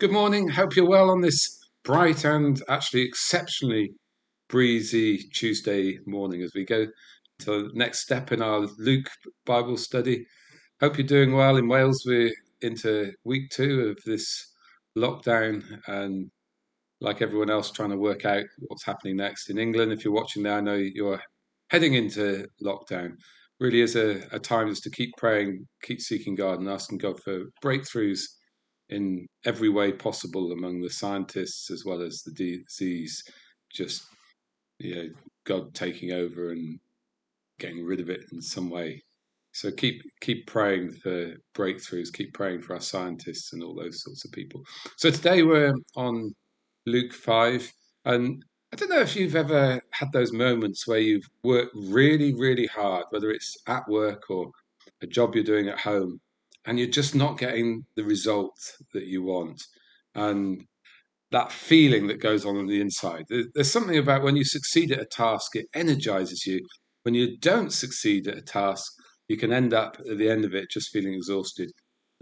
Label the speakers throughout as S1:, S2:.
S1: Good morning. Hope you're well on this bright and actually exceptionally breezy Tuesday morning as we go to the next step in our Luke Bible study. Hope you're doing well. In Wales, we're into week 2 of this lockdown and like everyone else trying to work out what's happening next. In England, if you're watching now, I know you're heading into lockdown. Really is a time just to keep praying, keep seeking God and asking God for breakthroughs in every way possible among the scientists as well as the disease, just God taking over and getting rid of it in some way. So keep praying for breakthroughs, keep praying for our scientists and all those sorts of people. So today we're on Luke 5, and I don't know if you've ever had those moments where you've worked really, really hard, whether it's at work or a job you're doing at home, and you're just not getting the result that you want. And that feeling that goes on the inside. There's something about when you succeed at a task, it energizes you. When you don't succeed at a task, you can end up at the end of it just feeling exhausted.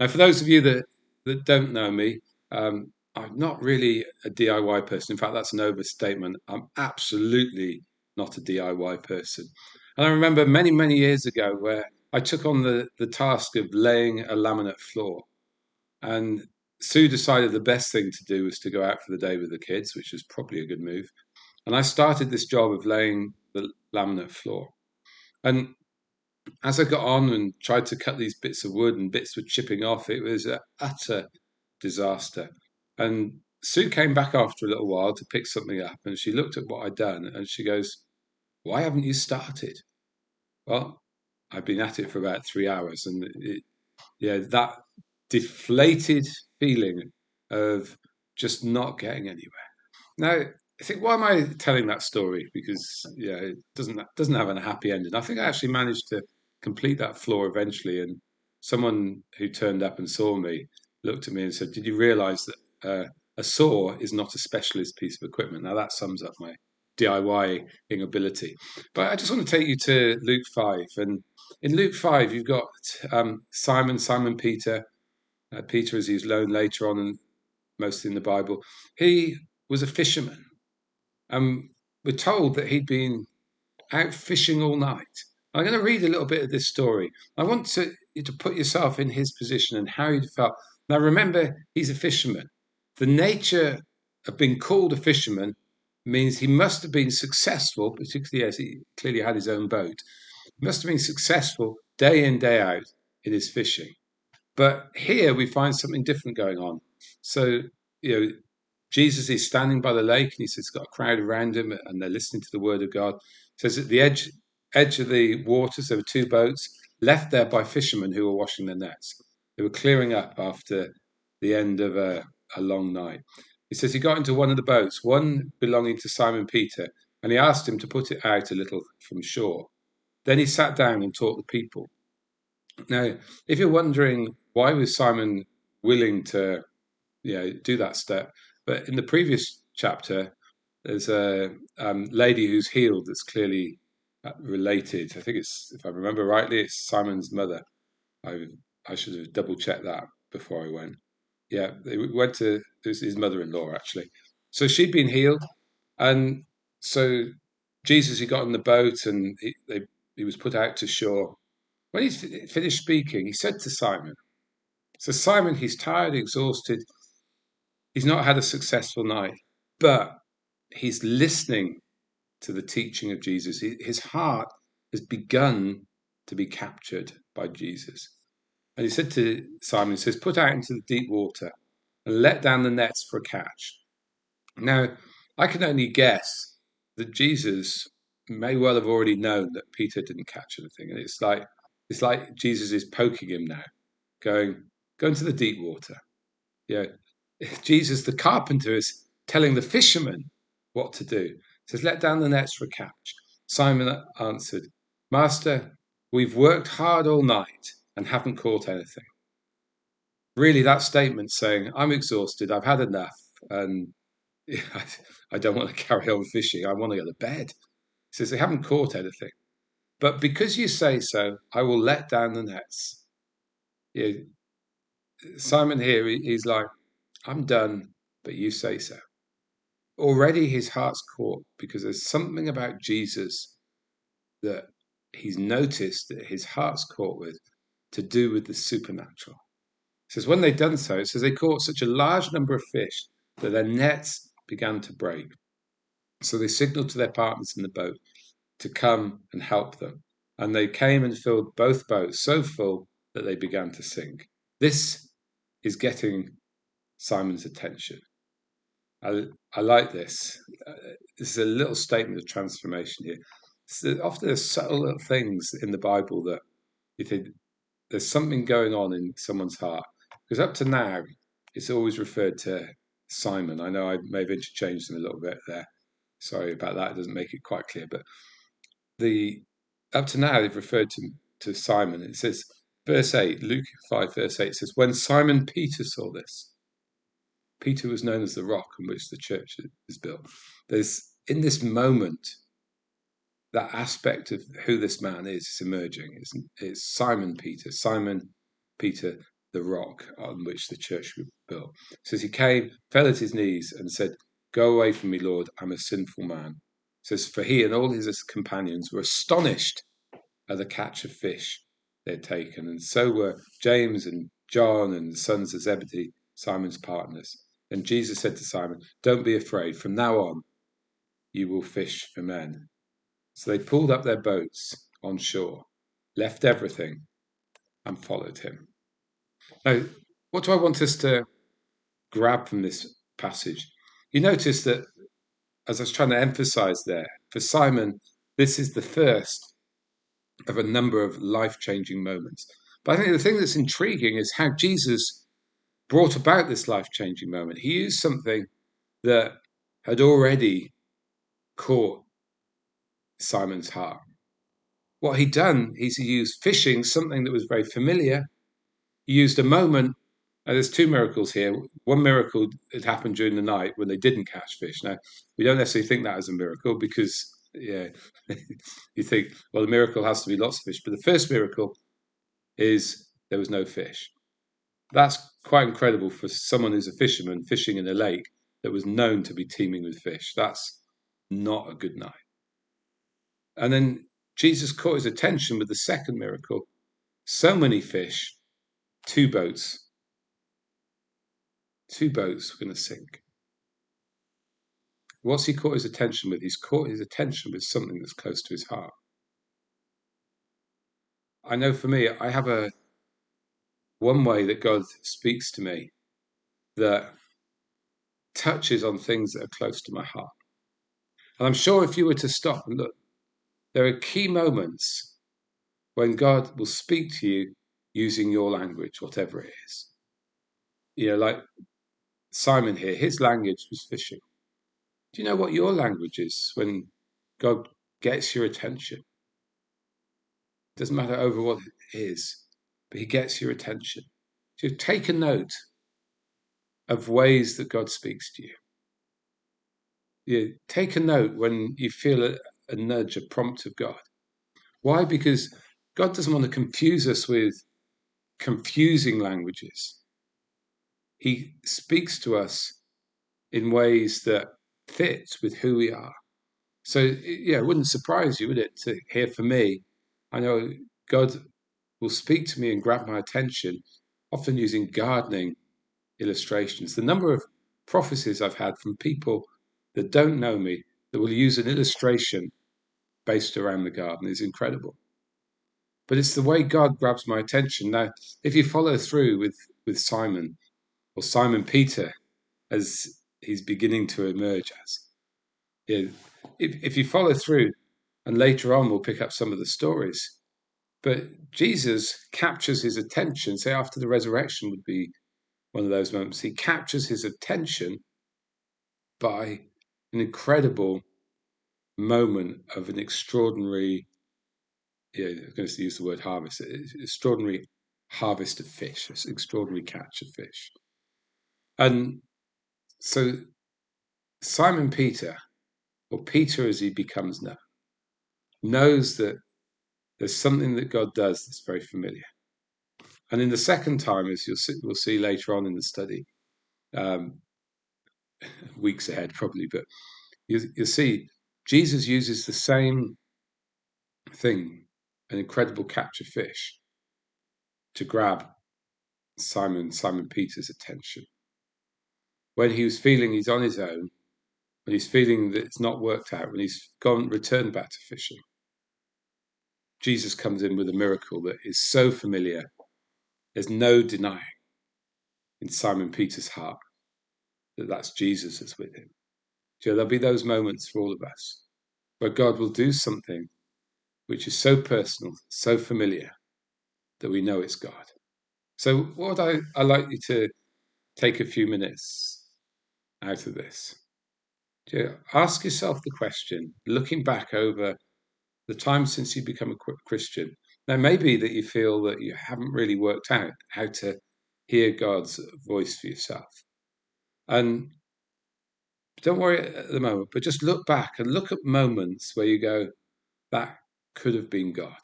S1: Now, for those of you that don't know me, I'm not really a DIY person. In fact, that's an overstatement. I'm absolutely not a DIY person. And I remember many, many years ago where I took on the task of laying a laminate floor. And Sue decided the best thing to do was to go out for the day with the kids, which was probably a good move. And I started this job of laying the laminate floor. And as I got on and tried to cut these bits of wood and bits were chipping off, it was an utter disaster. And Sue came back after a little while to pick something up and she looked at what I'd done and she goes, "Why haven't you started?" Well, I've been at it for about 3 hours and that deflated feeling of just not getting anywhere. Now, I think, why am I telling that story? Because it doesn't have a happy ending. I think I actually managed to complete that floor eventually, and someone who turned up and saw me looked at me and said, "Did you realise that a saw is not a specialist piece of equipment?" Now that sums up my DIYing ability. But I just want to take you to Luke 5, and in Luke 5, you've got Simon Peter. Peter, as he's known later on, and mostly in the Bible, he was a fisherman. We're told that he'd been out fishing all night. I'm going to read a little bit of this story. I want you to put yourself in his position and how he'd felt. Now, remember, he's a fisherman. The nature of being called a fisherman means he must have been successful, particularly as he clearly had his own boat. He must have been successful day in, day out in his fishing. But here we find something different going on. So, you know, Jesus is standing by the lake and he says he's got a crowd around him and they're listening to the word of God. He says at the edge of the waters there were two boats left there by fishermen who were washing their nets. They were clearing up after the end of a long night. He says he got into one of the boats, one belonging to Simon Peter, and he asked him to put it out a little from shore. Then he sat down and taught the people. Now, if you're wondering why was Simon willing to, do that step, but in the previous chapter, there's a lady who's healed that's clearly related. I think it's, if I remember rightly, it's Simon's mother. I I should have double checked that before I went. Yeah, they went to it was his mother-in-law actually. So she'd been healed, and so Jesus he got in the boat and he was put out to shore. When he finished speaking, he said to Simon, "So Simon, he's tired, exhausted. He's not had a successful night, but he's listening to the teaching of Jesus. His heart has begun to be captured by Jesus." And he said to Simon, he says, "Put out into the deep water and let down the nets for a catch." Now, I can only guess that Jesus may well have already known that Peter didn't catch anything. And it's like Jesus is poking him now, going, "Go into the deep water." Yeah. Jesus, the carpenter, is telling the fisherman what to do. He says, "Let down the nets for a catch." Simon answered, "Master, we've worked hard all night and haven't caught anything." Really, that statement saying, "I'm exhausted, I've had enough, and I don't want to carry on fishing, I want to go to bed." He says, "They haven't caught anything. But because you say so, I will let down the nets." Yeah, Simon here, he's like, I'm done, but you say so. Already his heart's caught because there's something about Jesus that he's noticed that his heart's caught with to do with the supernatural. It says when they'd done so, it says they caught such a large number of fish that their nets began to break. So they signaled to their partners in the boat to come and help them. And they came and filled both boats so full that they began to sink. This is getting Simon's attention. I like this. This is a little statement of transformation here. So often there's subtle little things in the Bible that you think there's something going on in someone's heart. Because up to now, it's always referred to Simon. I know I may have interchanged them a little bit there. Sorry about that. It doesn't make it quite clear. But the up to now, they've referred to Simon. It says, verse 8, Luke 5, verse 8 says, when Simon Peter saw this, Peter was known as the rock on which the church is built. There's, in this moment, that aspect of who this man is emerging. It's Simon Peter, the rock on which the church was built. It says he came, fell at his knees, and said, "Go away from me, Lord, I'm a sinful man." It says, for he and all his companions were astonished at the catch of fish they had taken, and so were James and John and the sons of Zebedee, Simon's partners. And Jesus said to Simon, "Don't be afraid. From now on, you will fish for men." So they pulled up their boats on shore, left everything, and followed him. Now, what do I want us to grab from this passage? You notice that, as I was trying to emphasize there, for Simon, this is the first of a number of life-changing moments. But I think the thing that's intriguing is how Jesus brought about this life-changing moment. He used something that had already caught Simon's heart. What he'd done is he used fishing, something that was very familiar. He used a moment, and there's two miracles here. One miracle had happened during the night when they didn't catch fish. Now, we don't necessarily think that as a miracle because, yeah, you think, well, the miracle has to be lots of fish. But the first miracle is there was no fish. That's quite incredible for someone who's a fisherman fishing in a lake that was known to be teeming with fish. That's not a good night. And then Jesus caught his attention with the second miracle. So many fish, two boats were going to sink. What's he caught his attention with? He's caught his attention with something that's close to his heart. I know for me, I have one way that God speaks to me that touches on things that are close to my heart. And I'm sure if you were to stop and look, there are key moments when God will speak to you using your language, whatever it is. You know, like Simon here, his language was fishing. Do you know what your language is when God gets your attention? It doesn't matter over what it is, but he gets your attention. So take a note of ways that God speaks to you. You take a note when you feel a nudge, a prompt of God. Why? Because God doesn't want to confuse us with confusing languages. He speaks to us in ways that fit with who we are. So, yeah, it wouldn't surprise you, would it, to hear from me? I know God will speak to me and grab my attention, often using gardening illustrations. The number of prophecies I've had from people that don't know me that will use an illustration based around the garden is incredible. But it's the way God grabs my attention. Now, if you follow through with Simon, or Simon Peter, as he's beginning to emerge as, you know, if you follow through, and later on we'll pick up some of the stories, but Jesus captures his attention. Say after the resurrection would be one of those moments. He captures his attention by an incredible moment of an extraordinary, I'm going to use the word harvest, extraordinary harvest of fish, this extraordinary catch of fish. And so Simon Peter, or Peter as he becomes now, knows that there's something that God does that's very familiar. And in the second time, as we'll see later on in the study, um, weeks ahead probably, but you'll see Jesus uses the same thing, an incredible catch of fish, to grab Simon Peter's attention. When he was feeling he's on his own, when he's feeling that it's not worked out, when he's returned back to fishing, Jesus comes in with a miracle that is so familiar. There's no denying in Simon Peter's heart that that's Jesus that's with him. So there'll be those moments for all of us where God will do something which is so personal, so familiar, that we know it's God. So what I like you to take a few minutes out of this. Ask yourself the question, looking back over the time since you become a Christian. Now, maybe that you feel that you haven't really worked out how to hear God's voice for yourself. And don't worry at the moment, but just look back and look at moments where you go, that could have been God.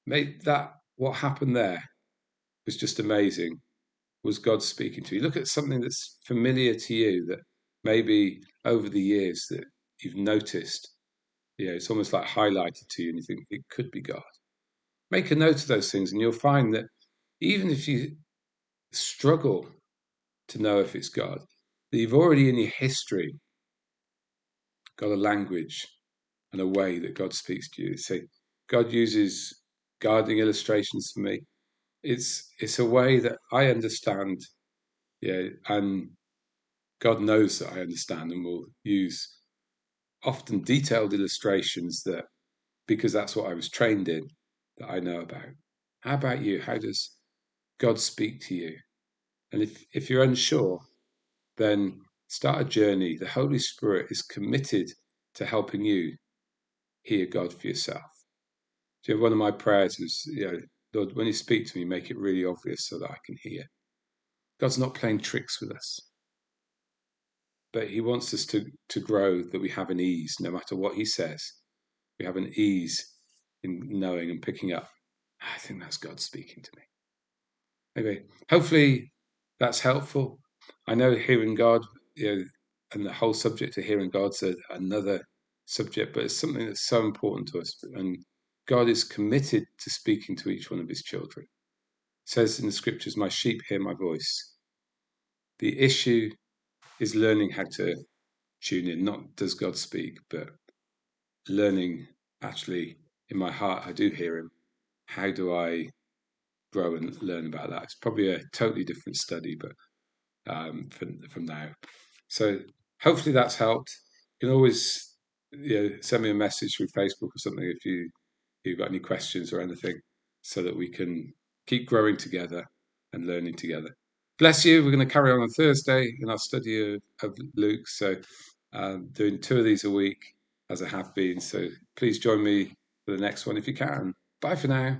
S1: Maybe what happened there was just amazing. Was God speaking to you? Look at something that's familiar to you that maybe over the years that you've noticed. It's almost like highlighted to you, and you think it could be God. Make a note of those things, and you'll find that even if you struggle to know if it's God, that you've already in your history got a language and a way that God speaks to you. So God uses gardening illustrations for me. It's a way that I understand, and God knows that I understand, and will use often detailed illustrations that, because that's what I was trained in, that I know about. How about you? How does God speak to you? And if you're unsure, then start a journey. The Holy Spirit is committed to helping you hear God for yourself. So one of my prayers is, Lord, when you speak to me, make it really obvious so that I can hear. God's not playing tricks with us, but he wants us to grow, that we have an ease, no matter what he says. We have an ease in knowing and picking up. I think that's God speaking to me. Anyway, hopefully that's helpful. I know hearing God, and the whole subject of hearing God's another subject, but it's something that's so important to us. And God is committed to speaking to each one of his children. It says in the scriptures, my sheep hear my voice. The issue is learning how to tune in, not does God speak, but learning actually in my heart, I do hear him. How do I grow and learn about that? It's probably a totally different study, but from now. So hopefully that's helped. You can always send me a message through Facebook or something if you've got any questions or anything, so that we can keep growing together and learning together. Bless you. We're going to carry on Thursday in our study of Luke. So doing 2 of these a week as I have been. So please join me for the next one if you can. Bye for now.